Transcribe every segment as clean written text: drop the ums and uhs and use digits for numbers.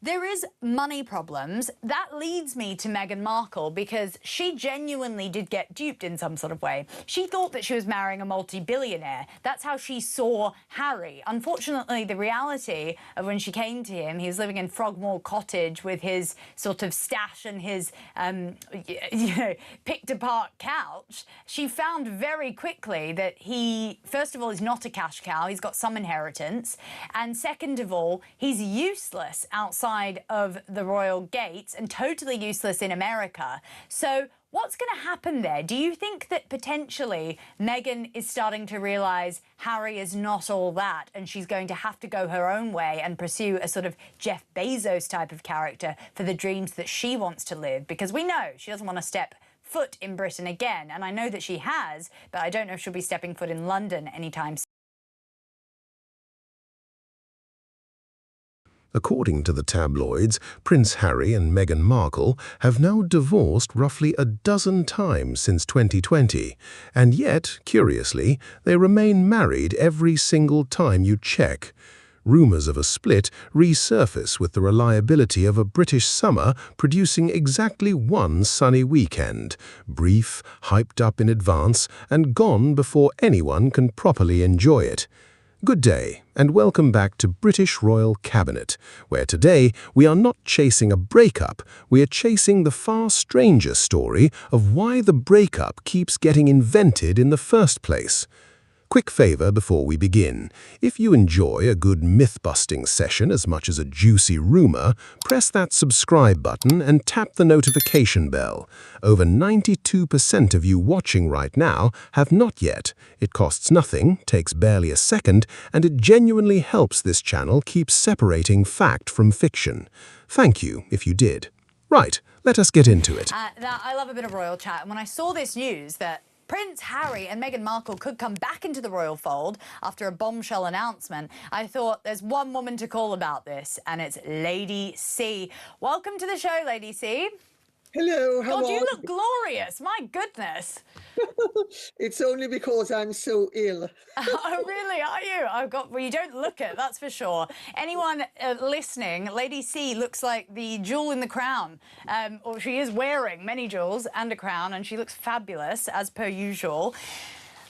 there is money problems. That leads me to Meghan Markle, because she genuinely did get duped in some sort of way. She thought that she was marrying a multi-billionaire. That's how she saw Harry. Unfortunately, the reality of when she came to him, he was living in Frogmore Cottage with his sort of stash and his, picked apart couch. She found very quickly that he, first of all, is not a cash cow. He's got some inheritance. And second of all, he's useless outside of the royal gates and totally useless in America. So what's going to happen there? Do you think that potentially Meghan is starting to realise Harry is not all that, and she's going to have to go her own way and pursue a sort of Jeff Bezos type of character for the dreams that she wants to live? Because we know she doesn't want to step foot in Britain again, and I know that she has, but I don't know if she'll be stepping foot in London anytime soon. According to the tabloids, Prince Harry and Meghan Markle have now divorced roughly a dozen times since 2020, and yet, curiously, they remain married every single time you check. Rumours of a split resurface with the reliability of a British summer producing exactly one sunny weekend, brief, hyped up in advance, and gone before anyone can properly enjoy it. Good day, and welcome back to British Royal Cabinet, where today we are not chasing a breakup, we are chasing the far stranger story of why the breakup keeps getting invented in the first place. Quick favour before we begin. If you enjoy a good myth-busting session as much as a juicy rumour, press that subscribe button and tap the notification bell. Over 92% of you watching right now have not yet. It costs nothing, takes barely a second, and it genuinely helps this channel keep separating fact from fiction. Thank you if you did. Right, let us get into it. Now, I love a bit of royal chat, and when I saw this news that Prince Harry and Meghan Markle could come back into the royal fold after a bombshell announcement, I thought there's one woman to call about this, and it's Lady C. Welcome to the show, Lady C. Hello, how God, are you you? look glorious. My goodness. It's only because I'm so ill. Oh, really? Are you? Well, you don't look it, that's for sure. Anyone listening, Lady C looks like the jewel in the crown. Or she is wearing many jewels and a crown, and she looks fabulous, as per usual.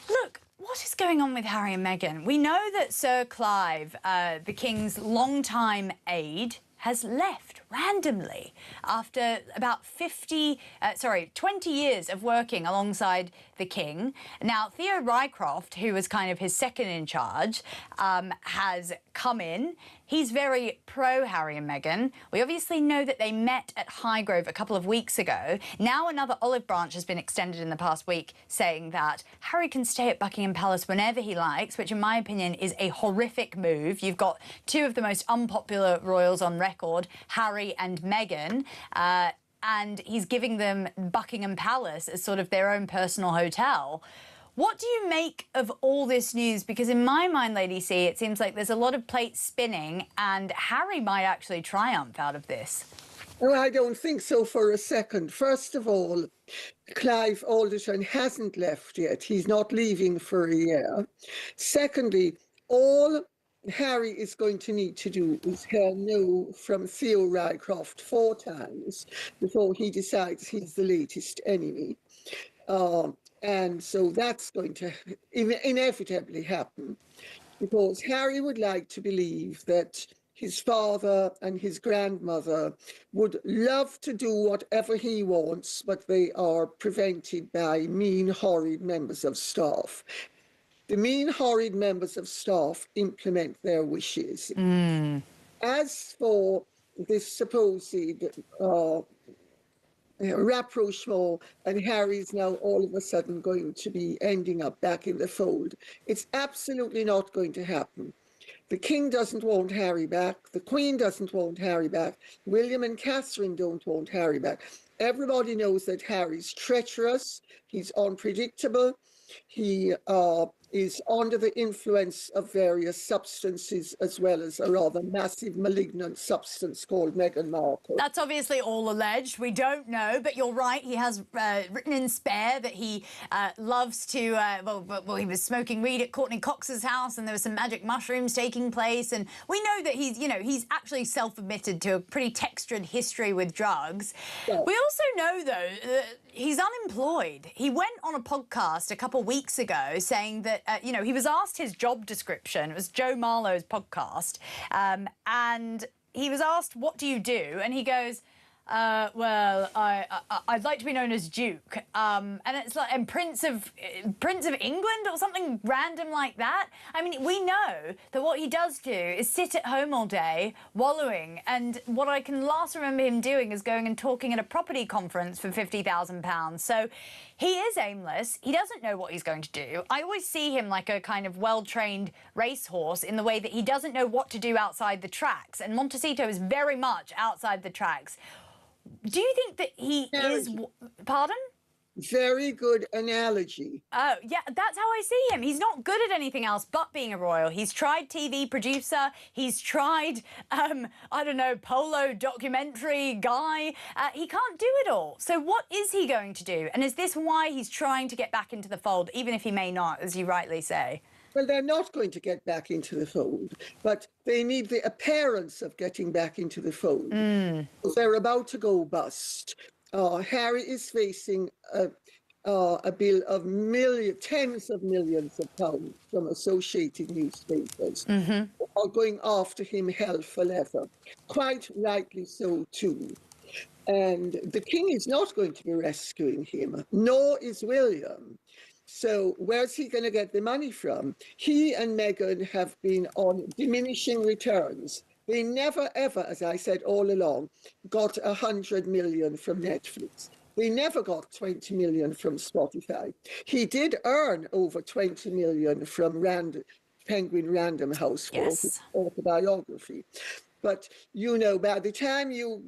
Look, what is going on with Harry and Meghan? We know that Sir Clive, the King's longtime aide, has left randomly after about 20 years of working alongside the King. Now, Theo Rycroft, who was kind of his second in charge, has come in. He's very pro-Harry and Meghan. We obviously know that they met at Highgrove a couple of weeks ago. Now another olive branch has been extended in the past week, saying that Harry can stay at Buckingham Palace whenever he likes, which in my opinion is a horrific move. You've got two of the most unpopular royals on record, Harry and Meghan, and he's giving them Buckingham Palace as sort of their own personal hotel. What do you make of all this news? Because in my mind, Lady C, it seems like there's a lot of plates spinning, and Harry might actually triumph out of this. Oh, I don't think so for a second. First of all, Clive Alderton hasn't left yet. He's not leaving for a year. Secondly, all Harry is going to need to do is hear no from Theo Rycroft 4 times before he decides he's the latest enemy. And so that's going to inevitably happen, because Harry would like to believe that his father and his grandmother would love to do whatever he wants, but they are prevented by mean, horrid members of staff. The mean, horrid members of staff implement their wishes. As for this supposed rapprochement, and Harry's now all of a sudden going to be ending up back in the fold, it's absolutely not going to happen. The King doesn't want Harry back. The Queen doesn't want Harry back. William and Catherine don't want Harry back. Everybody knows that Harry's treacherous. He's unpredictable. He is under the influence of various substances, as well as a rather massive malignant substance called Meghan Markle. That's obviously all alleged. We don't know, but you're right. He has written in Spare that he loves to, well, he was smoking weed at Courtney Cox's house and there were some magic mushrooms taking place. And we know that he's actually self-admitted to a pretty textured history with drugs. Yeah. We also know, though, he's unemployed. He went on a podcast a couple of weeks ago saying that, he was asked his job description. It was Joe Marlowe's podcast. And he was asked, what do you do? And he goes, well, I'd like to be known as Duke. And it's like, and Prince of England or something random like that. I mean, we know that what he does do is sit at home all day, wallowing. And what I can last remember him doing is going and talking at a property conference for £50,000. So he is aimless. He doesn't know what he's going to do. I always see him like a kind of well-trained racehorse in the way that he doesn't know what to do outside the tracks. And Montecito is very much outside the tracks. Do you think that he is... Pardon? Very good analogy. Oh, yeah, that's how I see him. He's not good at anything else but being a royal. He's tried TV producer. He's tried, I don't know, polo documentary guy. He can't do it all. So what is he going to do? And is this why he's trying to get back into the fold, even if he may not, as you rightly say? Well, they're not going to get back into the fold, but they need the appearance of getting back into the fold. They're about to go bust. Harry is facing a bill of tens of millions of pounds from associated newspapers, are going after him hell for leather. Quite rightly so, too. And the king is not going to be rescuing him, nor is William. So where's he going to get the money from? He and Meghan have been on diminishing returns. They never, ever, as I said all along, got 100 million from Netflix. They never got 20 million from Spotify. He did earn over 20 million from Penguin Random House for his autobiography. But, by the time you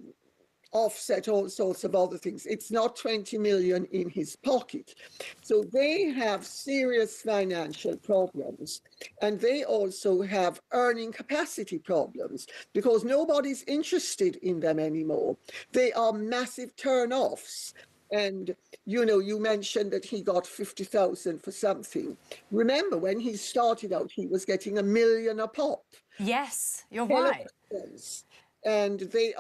offset all sorts of other things, it's not 20 million in his pocket. So they have serious financial problems, and they also have earning capacity problems because nobody's interested in them anymore. They are massive turn-offs. And, you mentioned that he got 50,000 for something. Remember, when he started out, he was getting $1 million a pop. Yes, you're right. And they've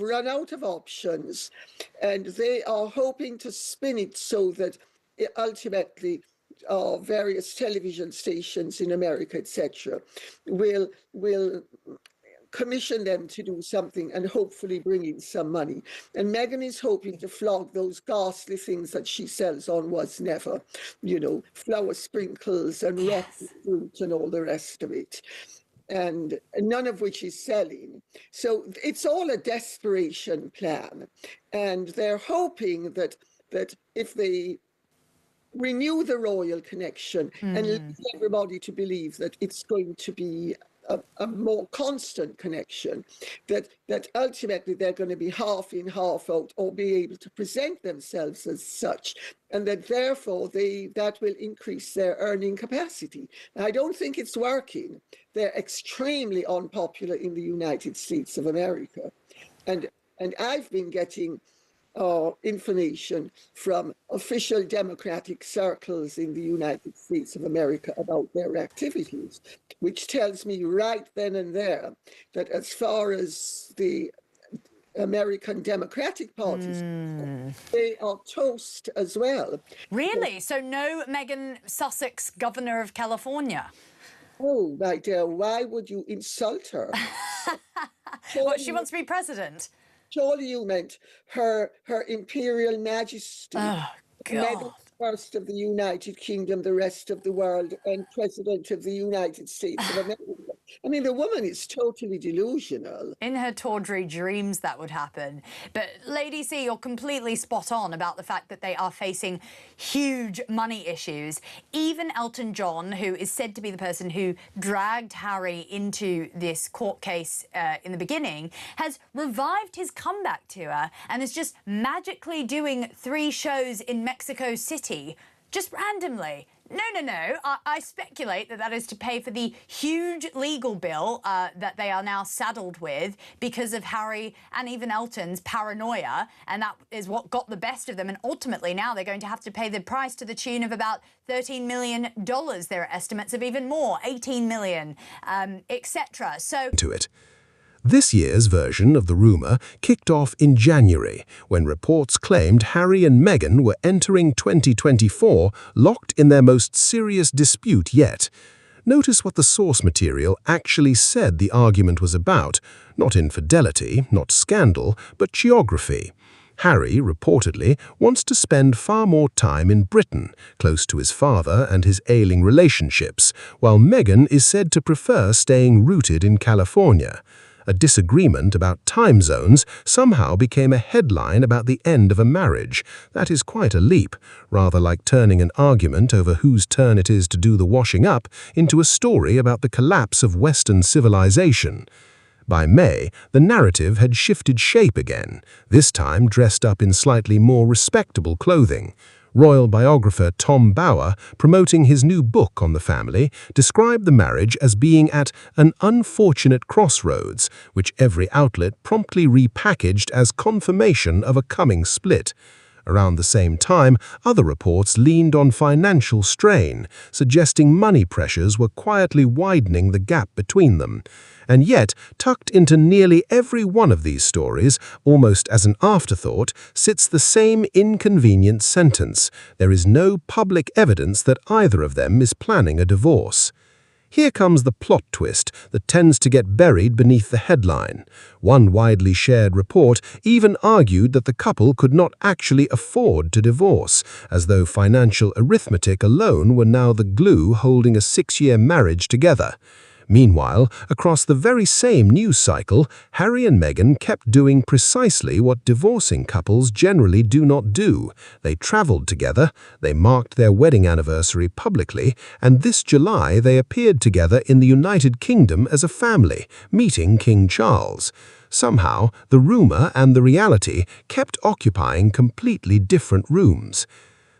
run out of options, and they are hoping to spin it so that ultimately various television stations in America, etc., will commission them to do something and hopefully bring in some money. And Meghan is hoping to flog those ghastly things that she sells on Was Never, flower sprinkles and rotten fruit and all the rest of it. And none of which is selling. So it's all a desperation plan. And they're hoping that if they renew the royal connection and lead everybody to believe that it's going to be a more constant connection, that ultimately they're going to be half in, half out, or be able to present themselves as such, and that therefore that will increase their earning capacity. I don't think it's working. They're extremely unpopular in the United States of America. And I've been getting information from official Democratic circles in the United States of America about their activities, which tells me right then and there that as far as the American Democratic parties, they are toast as well. Really? So no Meghan Sussex, governor of California? Oh, my dear, why would you insult her? What, she wants to be president? Surely you meant her Imperial Majesty, Meghan First of the United Kingdom, the rest of the world, and President of the United States of America. I mean, the woman is totally delusional. In her tawdry dreams, that would happen. But Lady C, you're completely spot on about the fact that they are facing huge money issues. Even Elton John, who is said to be the person who dragged Harry into this court case in the beginning, has revived his comeback tour and is just magically doing 3 shows in Mexico City, just randomly. No. I speculate that is to pay for the huge legal bill that they are now saddled with because of Harry and even Elton's paranoia, and that is what got the best of them. And ultimately now they're going to have to pay the price to the tune of about $13 million. There are estimates of even more, 18 million, etc. So To it. This year's version of the rumour kicked off in January, when reports claimed Harry and Meghan were entering 2024 locked in their most serious dispute yet. Notice what the source material actually said the argument was about: not infidelity, not scandal, but geography. Harry, reportedly, wants to spend far more time in Britain, close to his father and his ailing relationships, while Meghan is said to prefer staying rooted in California. A disagreement about time zones somehow became a headline about the end of a marriage. That is quite a leap, rather like turning an argument over whose turn it is to do the washing up into a story about the collapse of Western civilization. By May, the narrative had shifted shape again, this time dressed up in slightly more respectable clothing. Royal biographer Tom Bower, promoting his new book on the family, described the marriage as being at an unfortunate crossroads, which every outlet promptly repackaged as confirmation of a coming split. Around the same time, other reports leaned on financial strain, suggesting money pressures were quietly widening the gap between them. And yet, tucked into nearly every one of these stories, almost as an afterthought, sits the same inconvenient sentence: there is no public evidence that either of them is planning a divorce. Here comes the plot twist that tends to get buried beneath the headline. One widely shared report even argued that the couple could not actually afford to divorce, as though financial arithmetic alone were now the glue holding a 6-year marriage together. Meanwhile, across the very same news cycle, Harry and Meghan kept doing precisely what divorcing couples generally do not do. They traveled together, they marked their wedding anniversary publicly, and this July they appeared together in the United Kingdom as a family, meeting King Charles. Somehow, the rumour and the reality kept occupying completely different rooms.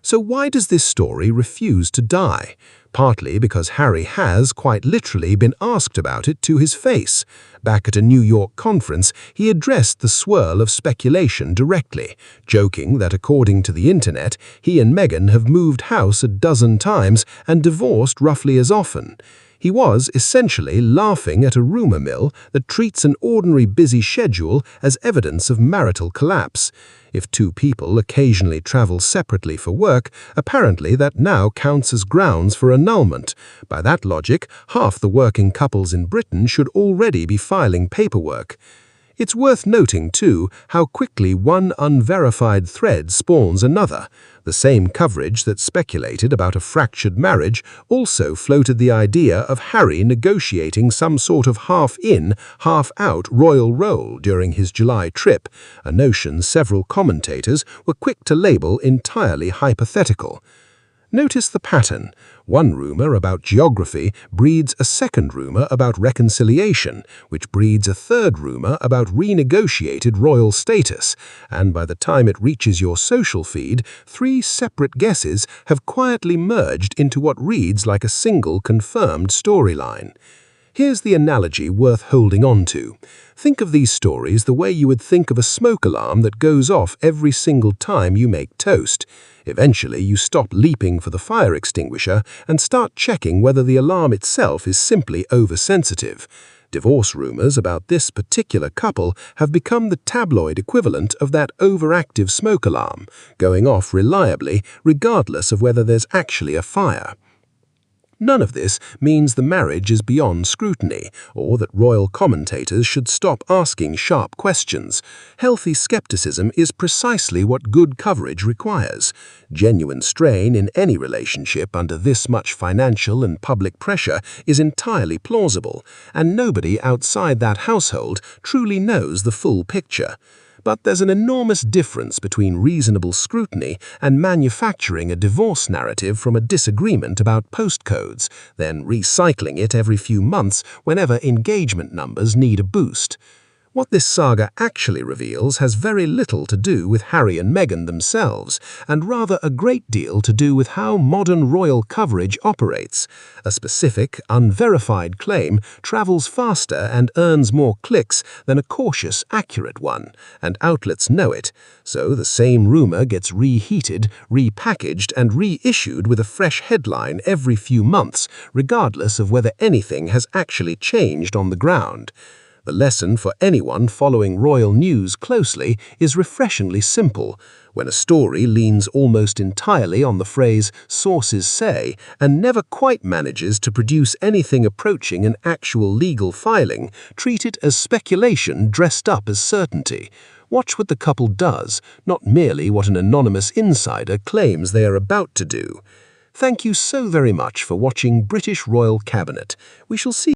So why does this story refuse to die? Partly because Harry has, quite literally, been asked about it to his face. Back at a New York conference, he addressed the swirl of speculation directly, joking that according to the internet, he and Meghan have moved house a dozen times and divorced roughly as often. He was essentially laughing at a rumour mill that treats an ordinary busy schedule as evidence of marital collapse. If two people occasionally travel separately for work, apparently that now counts as grounds for annulment. By that logic, half the working couples in Britain should already be filing paperwork. It's worth noting, too, how quickly one unverified thread spawns another. The same coverage that speculated about a fractured marriage also floated the idea of Harry negotiating some sort of half-in, half-out royal role during his July trip, a notion several commentators were quick to label entirely hypothetical. Notice the pattern. One rumour about geography breeds a second rumour about reconciliation, which breeds a third rumour about renegotiated royal status, and by the time it reaches your social feed, 3 separate guesses have quietly merged into what reads like a single confirmed storyline. Here's the analogy worth holding on to. Think of these stories the way you would think of a smoke alarm that goes off every single time you make toast. Eventually, you stop leaping for the fire extinguisher and start checking whether the alarm itself is simply oversensitive. Divorce rumors about this particular couple have become the tabloid equivalent of that overactive smoke alarm, going off reliably regardless of whether there's actually a fire. None of this means the marriage is beyond scrutiny, or that royal commentators should stop asking sharp questions. Healthy skepticism is precisely what good coverage requires. Genuine strain in any relationship under this much financial and public pressure is entirely plausible, and nobody outside that household truly knows the full picture. But there's an enormous difference between reasonable scrutiny and manufacturing a divorce narrative from a disagreement about postcodes, then recycling it every few months whenever engagement numbers need a boost. What this saga actually reveals has very little to do with Harry and Meghan themselves, and rather a great deal to do with how modern royal coverage operates. A specific, unverified claim travels faster and earns more clicks than a cautious, accurate one, and outlets know it. So the same rumor gets reheated, repackaged, and reissued with a fresh headline every few months, regardless of whether anything has actually changed on the ground. The lesson for anyone following royal news closely is refreshingly simple. When a story leans almost entirely on the phrase "sources say" and never quite manages to produce anything approaching an actual legal filing, treat it as speculation dressed up as certainty. Watch what the couple does, not merely what an anonymous insider claims they are about to do. Thank you so very much for watching British Royal Cabinet. We shall see